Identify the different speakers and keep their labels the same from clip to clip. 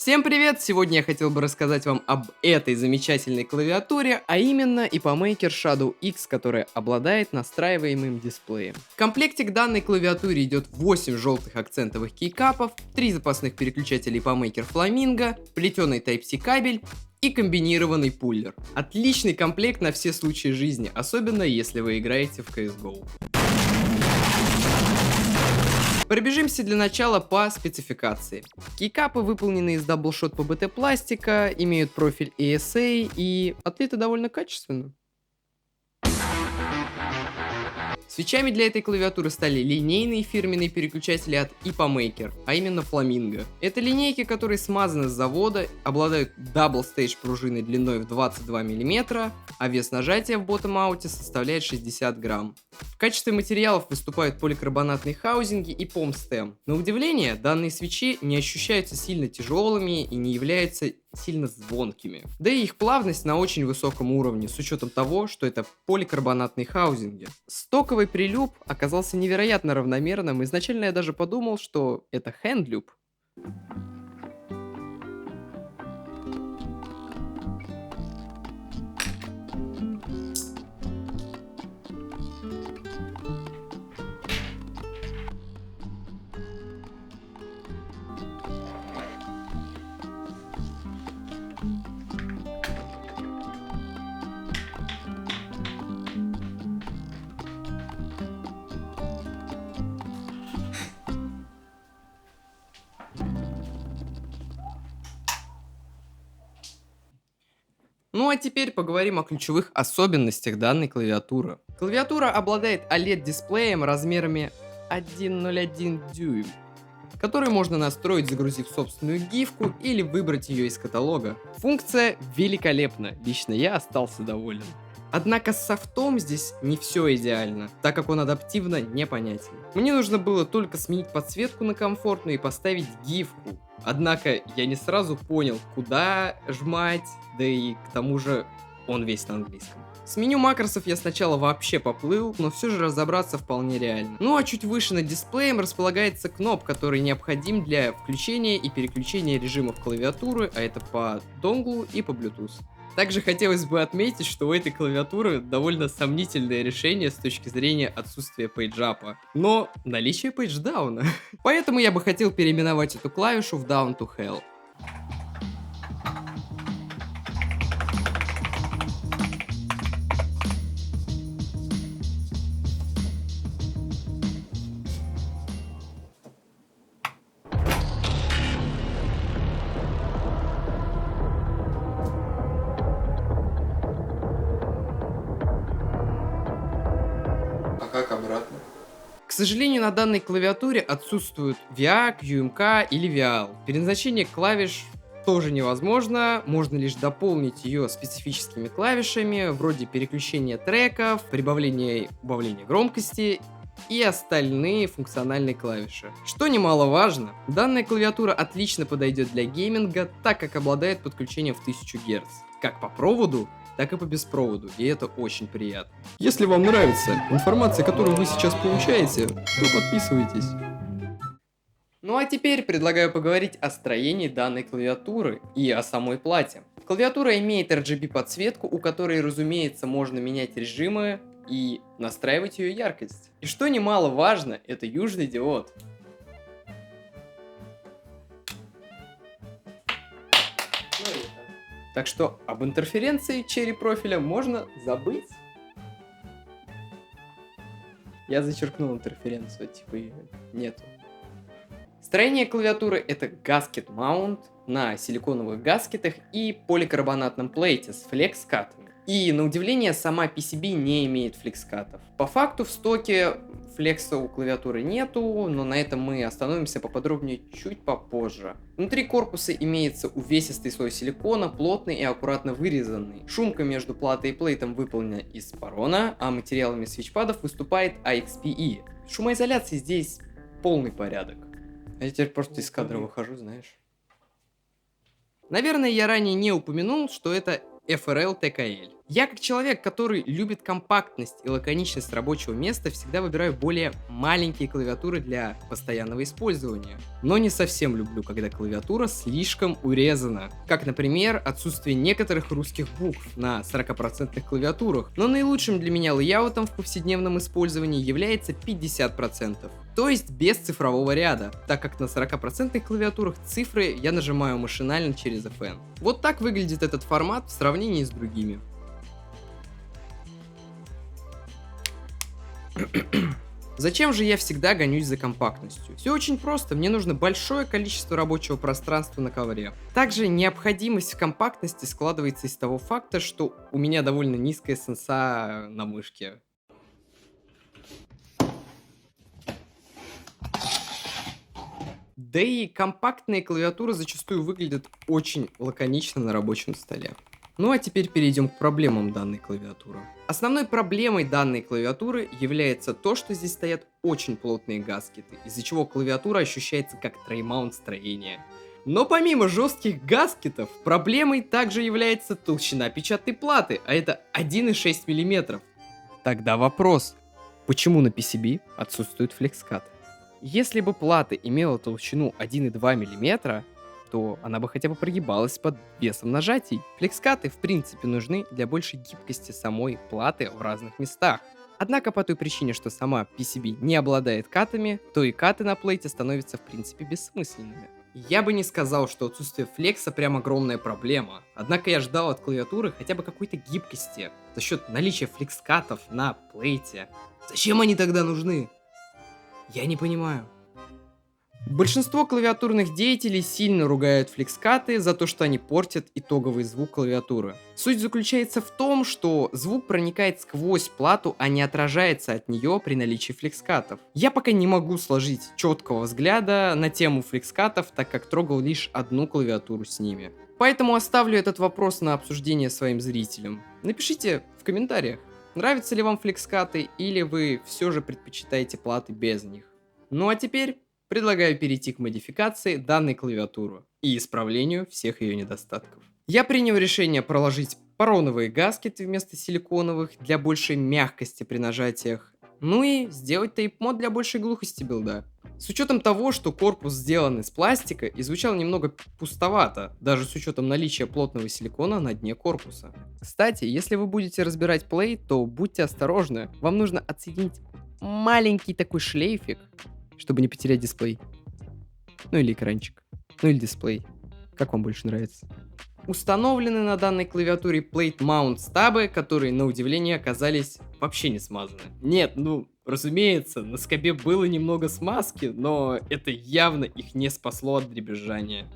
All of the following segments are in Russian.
Speaker 1: Всем привет! Сегодня я хотел бы рассказать вам об этой замечательной клавиатуре, а именно IPMaker Shadow X, которая обладает настраиваемым дисплеем. В комплекте к данной клавиатуре идет 8 желтых акцентовых кейкапов, 3 запасных переключателя IPMaker Flamingo, плетеный Type-C кабель и комбинированный пуллер. Отличный комплект на все случаи жизни, особенно если вы играете в CSGO. Пробежимся для начала по спецификации. Кейкапы выполнены из даблшот PBT пластика, имеют профиль ESA и отлиты довольно качественно. Свечами для этой клавиатуры стали линейные фирменные переключатели от IPMaker, а именно Flamingo. Это линейки, которые смазаны с завода, обладают Double Stage пружиной длиной в 22 мм, а вес нажатия в bottom-ауте составляет 60 грамм. В качестве материалов выступают поликарбонатные хаузинги и POM-стэм. На удивление, данные свечи не ощущаются сильно тяжелыми и не являются сильно звонкими. Да и их плавность на очень высоком уровне, с учетом того, что это поликарбонатные хаузинги. Стоковый прилюб оказался невероятно равномерным, изначально я даже подумал, что это хендлюб. Ну а теперь поговорим о ключевых особенностях данной клавиатуры. Клавиатура обладает OLED-дисплеем размерами 1,01 дюйм, который можно настроить, загрузив собственную гифку или выбрать ее из каталога. Функция великолепна, лично я остался доволен. Однако с софтом здесь не все идеально, так как он адаптивно непонятен. Мне нужно было только сменить подсветку на комфортную и поставить гифку. Однако я не сразу понял, куда жмать, да и к тому же он весь на английском. С меню макросов я сначала вообще поплыл, но все же разобраться вполне реально. Ну а чуть выше над дисплеем располагается кноп, который необходим для включения и переключения режимов клавиатуры, а это по донглу и по Bluetooth. Также хотелось бы отметить, что у этой клавиатуры довольно сомнительное решение с точки зрения отсутствия пейджапа, но наличие пейдждауна. Поэтому я бы хотел переименовать эту клавишу в Down to Hell. А как обратно? К сожалению, на данной клавиатуре отсутствуют VIAC, UMK или VIAL. Переназначение клавиш тоже невозможно, можно лишь дополнить ее специфическими клавишами, вроде переключения треков, прибавления и убавления громкости и остальные функциональные клавиши. Что немаловажно, данная клавиатура отлично подойдет для гейминга, так как обладает подключением в 1000 Гц, как по проводу, так и по беспроводу, и это очень приятно. Если вам нравится информация, которую вы сейчас получаете, то подписывайтесь. Ну а теперь предлагаю поговорить о строении данной клавиатуры и о самой плате. Клавиатура имеет RGB подсветку, у которой, разумеется, можно менять режимы и настраивать ее яркость. И что немаловажно, это южный диод. Так что об интерференции черри профиля можно забыть. Я зачеркнул интерференцию, типа ее нету. Строение клавиатуры это гаскет маунт на силиконовых гаскетах и поликарбонатном плейте с флекс-катами. И на удивление сама PCB не имеет флекс-катов. По факту в стоке флекса у клавиатуры нету, но на этом мы остановимся поподробнее чуть попозже. Внутри корпуса имеется увесистый слой силикона, плотный и аккуратно вырезанный. Шумка между платой и плейтом выполнена из порона, а материалами свитчпадов выступает AXPE. Шумоизоляции здесь полный порядок. А я теперь просто из кадра выхожу, знаешь. Наверное, я ранее не упомянул, что это FRL TKL. Я как человек, который любит компактность и лаконичность рабочего места, всегда выбираю более маленькие клавиатуры для постоянного использования. Но не совсем люблю, когда клавиатура слишком урезана. Как, например, отсутствие некоторых русских букв на 40% клавиатурах. Но наилучшим для меня лейаутом в повседневном использовании является 50%. То есть без цифрового ряда, так как на 40% клавиатурах цифры я нажимаю машинально через FN. Вот так выглядит этот формат в сравнении с другими. Зачем же я всегда гонюсь за компактностью? Все очень просто, мне нужно большое количество рабочего пространства на ковре. Также необходимость в компактности складывается из того факта, что у меня довольно низкая сенса на мышке. Да и компактные клавиатуры зачастую выглядят очень лаконично на рабочем столе. Ну а теперь перейдем к проблемам данной клавиатуры. Основной проблемой данной клавиатуры является то, что здесь стоят очень плотные гаскеты, из-за чего клавиатура ощущается как треймаунт строения. Но помимо жестких гаскетов, проблемой также является толщина печатной платы, а это 1,6 мм. Тогда вопрос, почему на PCB отсутствуют флекскаты? Если бы плата имела толщину 1,2 мм, то она бы хотя бы прогибалась под весом нажатий. Флекскаты в принципе нужны для большей гибкости самой платы в разных местах. Однако по той причине, что сама PCB не обладает катами, то и каты на плейте становятся в принципе бессмысленными. Я бы не сказал, что отсутствие флекса прям огромная проблема. Однако я ждал от клавиатуры хотя бы какой-то гибкости за счет наличия флекскатов на плейте. Зачем они тогда нужны? Я не понимаю. Большинство клавиатурных деятелей сильно ругают флекскаты за то, что они портят итоговый звук клавиатуры. Суть заключается в том, что звук проникает сквозь плату, а не отражается от нее при наличии флекскатов. Я пока не могу сложить четкого взгляда на тему флекскатов, так как трогал лишь одну клавиатуру с ними. Поэтому оставлю этот вопрос на обсуждение своим зрителям. Напишите в комментариях, нравятся ли вам флекскаты или вы все же предпочитаете платы без них. Ну а теперь предлагаю перейти к модификации данной клавиатуры и исправлению всех ее недостатков. Я принял решение проложить пороновые гаскеты вместо силиконовых для большей мягкости при нажатиях, ну и сделать тейп-мод для большей глухости билда. С учетом того, что корпус сделан из пластика и звучал немного пустовато, даже с учетом наличия плотного силикона на дне корпуса. Кстати, если вы будете разбирать плей, то будьте осторожны, вам нужно отсоединить маленький такой шлейфик, чтобы не потерять дисплей. Ну или экранчик. Ну или дисплей. Как вам больше нравится? Установлены на данной клавиатуре Plate Mount стабы, которые, на удивление, оказались вообще не смазаны. Нет, ну, разумеется, на скобе было немного смазки, но это явно их не спасло от дребезжания.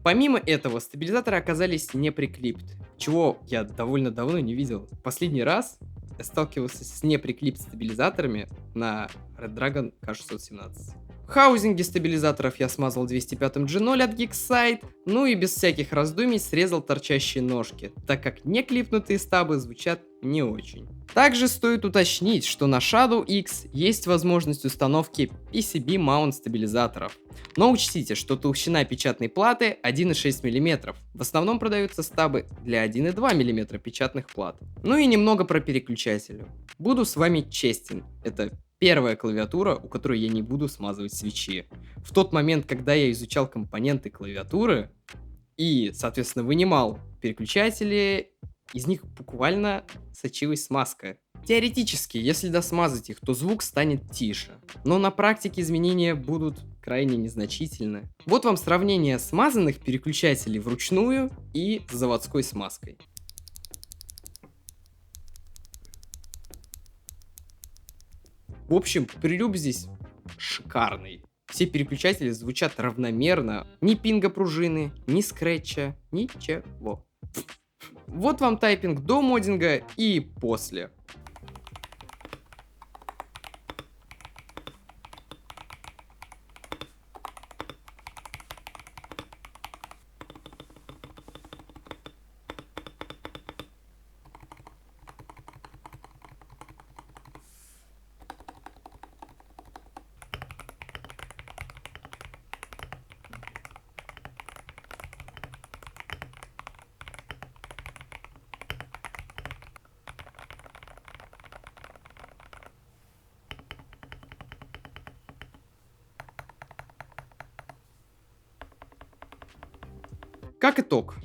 Speaker 1: Помимо этого, стабилизаторы оказались не приклипт, чего я довольно давно не видел. Последний раз я сталкивался с неприклипт стабилизаторами на Red Dragon K617. Хаузинги стабилизаторов я смазал 205-м G0 от Geekside, ну и без всяких раздумий срезал торчащие ножки, так как не клипнутые стабы звучат не очень. Также стоит уточнить, что на Shadow X есть возможность установки PCB маунт стабилизаторов. Но учтите, что толщина печатной платы 1,6 мм. В основном продаются стабы для 1,2 мм печатных плат. Ну и немного про переключатели. Буду с вами честен, это первая клавиатура, у которой я не буду смазывать свечи. В тот момент, когда я изучал компоненты клавиатуры и, соответственно, вынимал переключатели, из них буквально сочилась смазка. Теоретически, если досмазать их, то звук станет тише, но на практике изменения будут крайне незначительны. Вот вам сравнение смазанных переключателей вручную и с заводской смазкой. В общем, прилюб здесь шикарный. Все переключатели звучат равномерно. Ни пинга пружины, ни скретча, ничего. Вот вам тайпинг до моддинга и после. Как итог,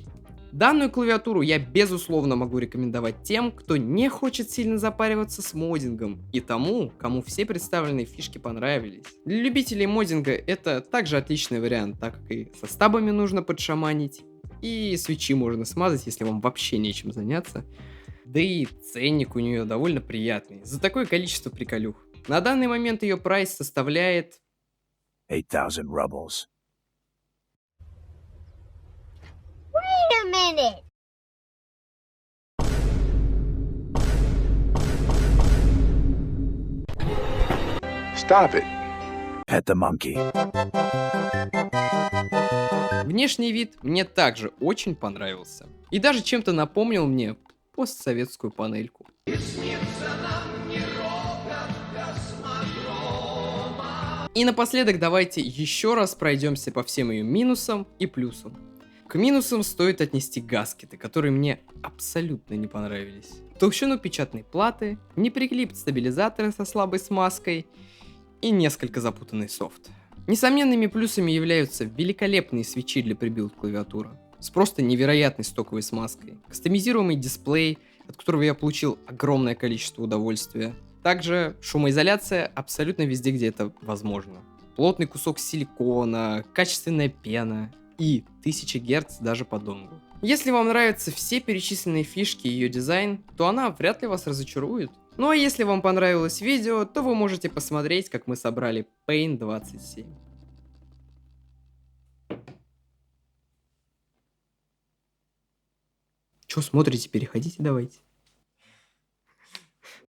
Speaker 1: данную клавиатуру я безусловно могу рекомендовать тем, кто не хочет сильно запариваться с моддингом, и тому, кому все представленные фишки понравились. Для любителей моддинга это также отличный вариант, так как и со стабами нужно подшаманить, и свечи можно смазать, если вам вообще нечем заняться. Да и ценник у нее довольно приятный, за такое количество приколюх. На данный момент ее прайс составляет...
Speaker 2: 8,000 rubles.
Speaker 3: Wait a minute.
Speaker 2: Stop it. Pet the monkey.
Speaker 1: Внешний вид мне также очень понравился. И даже чем-то напомнил мне постсоветскую панельку. И напоследок давайте еще раз пройдемся по всем ее минусам и плюсам. К минусам стоит отнести гаскеты, которые мне абсолютно не понравились. Толщину печатной платы, неприклипт стабилизаторы со слабой смазкой и несколько запутанный софт. Несомненными плюсами являются великолепные свечи для прибилд клавиатуры с просто невероятной стоковой смазкой, кастомизируемый дисплей, от которого я получил огромное количество удовольствия. Также шумоизоляция абсолютно везде, где это возможно. Плотный кусок силикона, качественная пена и 1000 Гц даже по донгу. Если вам нравятся все перечисленные фишки и ее дизайн, то она вряд ли вас разочарует. Ну а если вам понравилось видео, то вы можете посмотреть, как мы собрали Paint 27. Чё смотрите, переходите давайте.